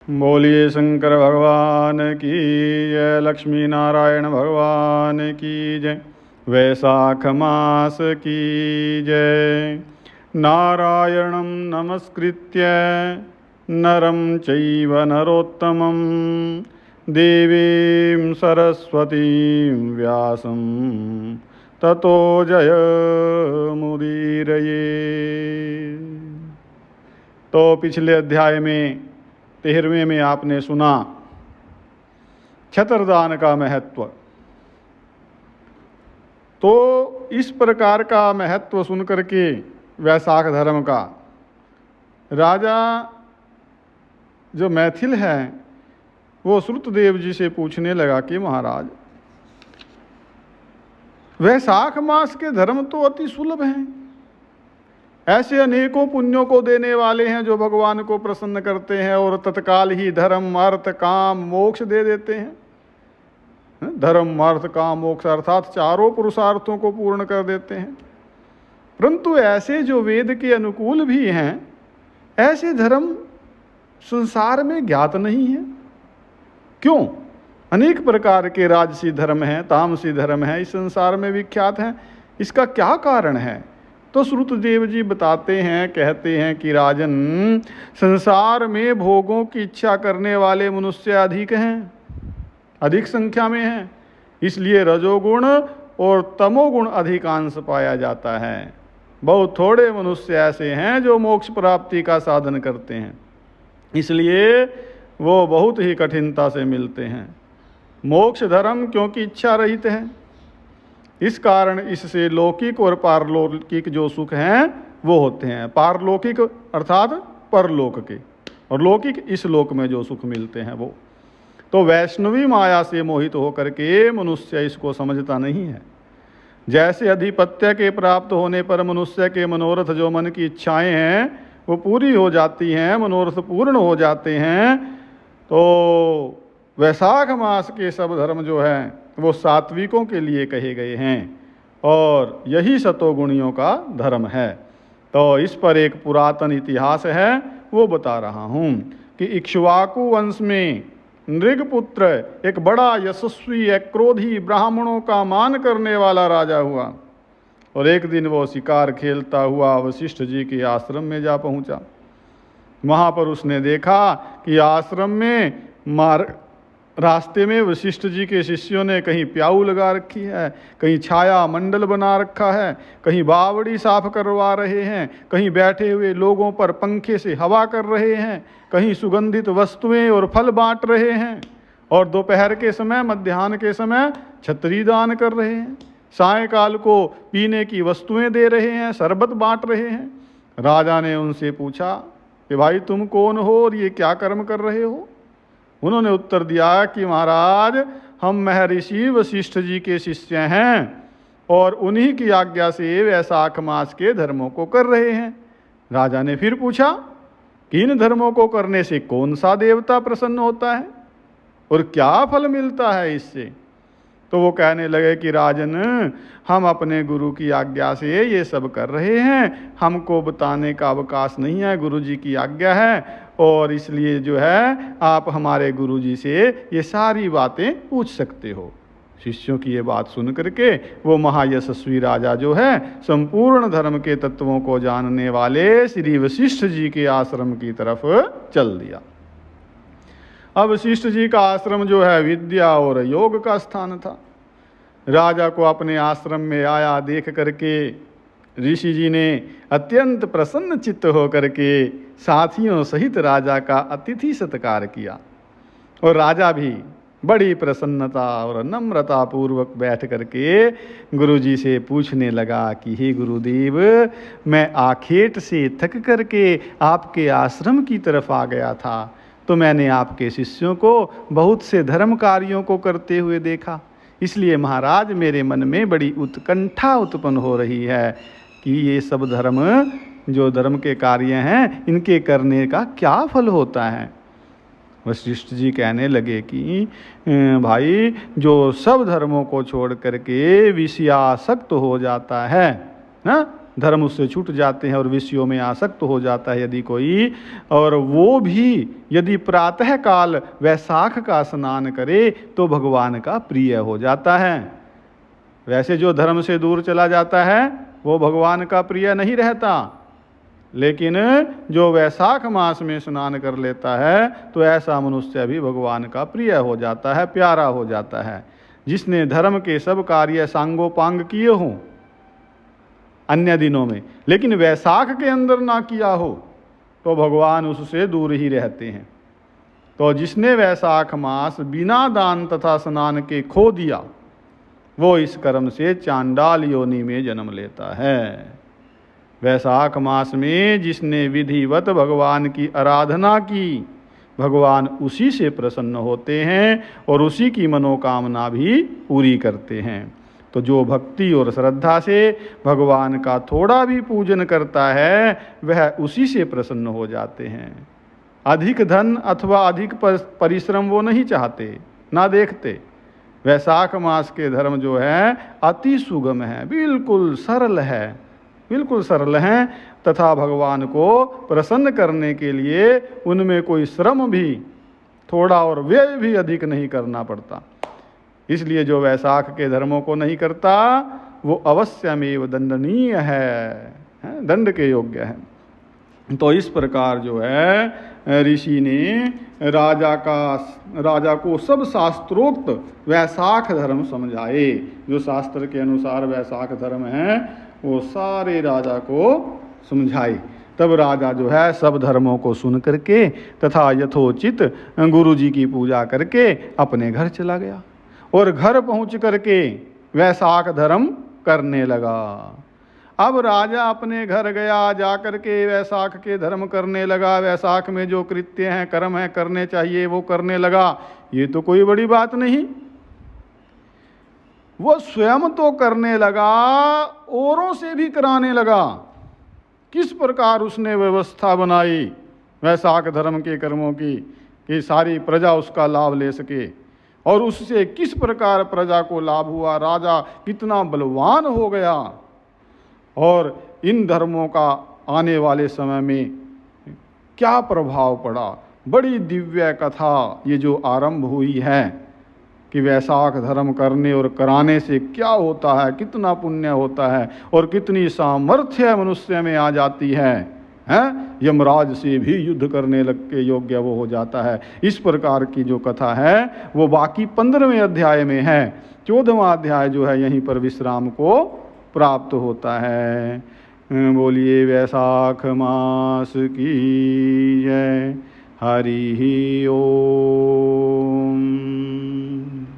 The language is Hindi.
बोलिए शंकर भगवान की जय, लक्ष्मी नारायण भगवान की जय, वैशाख मास की जय। नारायणं नमस्कृत्य नरं चैव नरोत्तमं देवीं सरस्वतीं व्यासं ततो जयमुदीरये। तो पिछले अध्याय में 13वें में आपने सुना छत्रदान का महत्व। तो इस प्रकार का महत्व सुनकर के वैशाख धर्म का राजा जो मैथिल है वो श्रुतदेव जी से पूछने लगा कि महाराज, वैशाख मास के धर्म तो अति सुलभ हैं, ऐसे अनेकों पुण्यों को देने वाले हैं जो भगवान को प्रसन्न करते हैं और तत्काल ही धर्म अर्थ काम मोक्ष दे देते हैं। धर्म अर्थ काम मोक्ष अर्थात चारों पुरुषार्थों को पूर्ण कर देते हैं। परंतु ऐसे जो वेद के अनुकूल भी हैं, ऐसे धर्म संसार में ज्ञात नहीं है। क्यों? अनेक प्रकार के राजसी धर्म हैं, तामसी धर्म हैं, इस संसार में विख्यात हैं। इसका क्या कारण है? तो श्रुतदेव जी बताते हैं, कहते हैं कि राजन, संसार में भोगों की इच्छा करने वाले मनुष्य अधिक हैं, अधिक संख्या में हैं। इसलिए रजोगुण और तमोगुण अधिकांश पाया जाता है। बहुत थोड़े मनुष्य ऐसे हैं जो मोक्ष प्राप्ति का साधन करते हैं, इसलिए वो बहुत ही कठिनता से मिलते हैं। मोक्ष धर्म क्योंकि इच्छा रहित है, इस कारण इससे लौकिक और पारलौकिक जो सुख हैं वो होते हैं। पारलौकिक अर्थात परलोक के, और लौकिक इस लोक में जो सुख मिलते हैं वो। तो वैष्णवी माया से मोहित होकर के मनुष्य इसको समझता नहीं है। जैसे अधिपत्य के प्राप्त होने पर मनुष्य के मनोरथ, जो मन की इच्छाएं हैं वो पूरी हो जाती हैं, मनोरथ पूर्ण हो जाते हैं। तो वैशाख मास के सब धर्म जो हैं वो सात्विकों के लिए कहे गए हैं, और यही सतोगुणियों का धर्म है। तो इस पर एक पुरातन इतिहास है, वो बता रहा हूँ कि इक्ष्वाकु वंश में नृगपुत्र एक बड़ा यशस्वी, एक क्रोधी, ब्राह्मणों का मान करने वाला राजा हुआ। और एक दिन वो शिकार खेलता हुआ वशिष्ठ जी के आश्रम में जा पहुँचा। वहाँ पर उसने देखा कि आश्रम में रास्ते में वशिष्ठ जी के शिष्यों ने कहीं प्याऊ लगा रखी है, कहीं छाया मंडल बना रखा है, कहीं बावड़ी साफ करवा रहे हैं, कहीं बैठे हुए लोगों पर पंखे से हवा कर रहे हैं, कहीं सुगंधित वस्तुएं और फल बांट रहे हैं, और दोपहर के समय, मध्याह्न के समय छतरी दान कर रहे हैं, सायंकाल को पीने की वस्तुएं दे रहे हैं, शरबत बांट रहे हैं। राजा ने उनसे पूछा कि भाई तुम कौन हो और ये क्या कर्म कर रहे हो? उन्होंने उत्तर दिया कि महाराज, हम महर्षि वशिष्ठ जी के शिष्य हैं और उन्हीं की आज्ञा से वैशाख मास के धर्मों को कर रहे हैं। राजा ने फिर पूछा कि इन धर्मों को करने से कौन सा देवता प्रसन्न होता है और क्या फल मिलता है इससे? तो वो कहने लगे कि राजन, हम अपने गुरु की आज्ञा से ये सब कर रहे हैं, हमको बताने का अवकाश नहीं है, गुरु जी की आज्ञा है, और इसलिए जो है आप हमारे गुरु जी से ये सारी बातें पूछ सकते हो। शिष्यों की ये बात सुन करके वो महायशस्वी राजा जो है संपूर्ण धर्म के तत्वों को जानने वाले श्री वशिष्ठ जी के आश्रम की तरफ चल दिया। अब वशिष्ठ जी का आश्रम जो है विद्या और योग का स्थान था। राजा को अपने आश्रम में आया देख करके ऋषि जी ने अत्यंत प्रसन्न चित्त होकर के साथियों सहित राजा का अतिथि सत्कार किया, और राजा भी बड़ी प्रसन्नता और नम्रता पूर्वक बैठ करके गुरु जी से पूछने लगा कि हे गुरुदेव, मैं आखेट से थक करके आपके आश्रम की तरफ आ गया था, तो मैंने आपके शिष्यों को बहुत से धर्म कार्यों को करते हुए देखा, इसलिए महाराज मेरे मन में बड़ी उत्कंठा उत्पन्न हो रही है कि ये सब धर्म, जो धर्म के कार्य हैं, इनके करने का क्या फल होता है। वशिष्ठ जी कहने लगे कि भाई, जो सब धर्मों को छोड़ करके विषयासक्त हो जाता है ना, धर्म उससे छूट जाते हैं और विषयों में आसक्त हो जाता है यदि कोई, और वो भी यदि प्रातः काल वैशाख का स्नान करे तो भगवान का प्रिय हो जाता है। वैसे जो धर्म से दूर चला जाता है वो भगवान का प्रिय नहीं रहता, लेकिन जो वैशाख मास में स्नान कर लेता है तो ऐसा मनुष्य भी भगवान का प्रिय हो जाता है, प्यारा हो जाता है। जिसने धर्म के सब कार्य सांगोपांग किए हों अन्य दिनों में, लेकिन वैशाख के अंदर ना किया हो, तो भगवान उससे दूर ही रहते हैं। तो जिसने वैशाख मास बिना दान तथा स्नान के खो दिया, वो इस कर्म से चांडाल योनि में जन्म लेता है। वैशाख मास में जिसने विधिवत भगवान की आराधना की, भगवान उसी से प्रसन्न होते हैं और उसी की मनोकामना भी पूरी करते हैं। तो जो भक्ति और श्रद्धा से भगवान का थोड़ा भी पूजन करता है वह उसी से प्रसन्न हो जाते हैं। अधिक धन अथवा अधिक परिश्रम वो नहीं चाहते, ना देखते। वैशाख मास के धर्म जो है अति सुगम है, बिल्कुल सरल है, बिल्कुल सरल हैं, तथा भगवान को प्रसन्न करने के लिए उनमें कोई श्रम भी थोड़ा और व्यय भी अधिक नहीं करना पड़ता। इसलिए जो वैशाख के धर्मों को नहीं करता वो अवश्यमेव दंडनीय है, दंड के योग्य है। तो इस प्रकार जो है ऋषि ने राजा को सब शास्त्रोक्त वैशाख धर्म समझाए। जो शास्त्र के अनुसार वैशाख धर्म है वो सारे राजा को समझाए। तब राजा जो है सब धर्मों को सुन करके तथा यथोचित गुरु जी की पूजा करके अपने घर चला गया और घर पहुंच करके वैशाख धर्म करने लगा। अब राजा अपने घर गया, जा करके वैशाख के धर्म करने लगा। वैशाख में जो कृत्य हैं, कर्म हैं, करने चाहिए वो करने लगा। ये तो कोई बड़ी बात नहीं। वो स्वयं तो करने लगा, औरों से भी कराने लगा। किस प्रकार उसने व्यवस्था बनाई वैशाख धर्म के कर्मों की कि सारी प्रजा उसका लाभ ले सके, और उससे किस प्रकार प्रजा को लाभ हुआ, राजा कितना बलवान हो गया, और इन धर्मों का आने वाले समय में क्या प्रभाव पड़ा। बड़ी दिव्य कथा ये जो आरंभ हुई है कि वैशाख धर्म करने और कराने से क्या होता है, कितना पुण्य होता है और कितनी सामर्थ्य मनुष्य में आ जाती है, यमराज से भी युद्ध करने लग के योग्य वो हो जाता है। इस प्रकार की जो कथा है वो बाकी 15वें अध्याय में है। 14वां अध्याय जो है यहीं पर विश्राम को प्राप्त होता है। बोलिए वैशाख मास की जय। हरि ओम।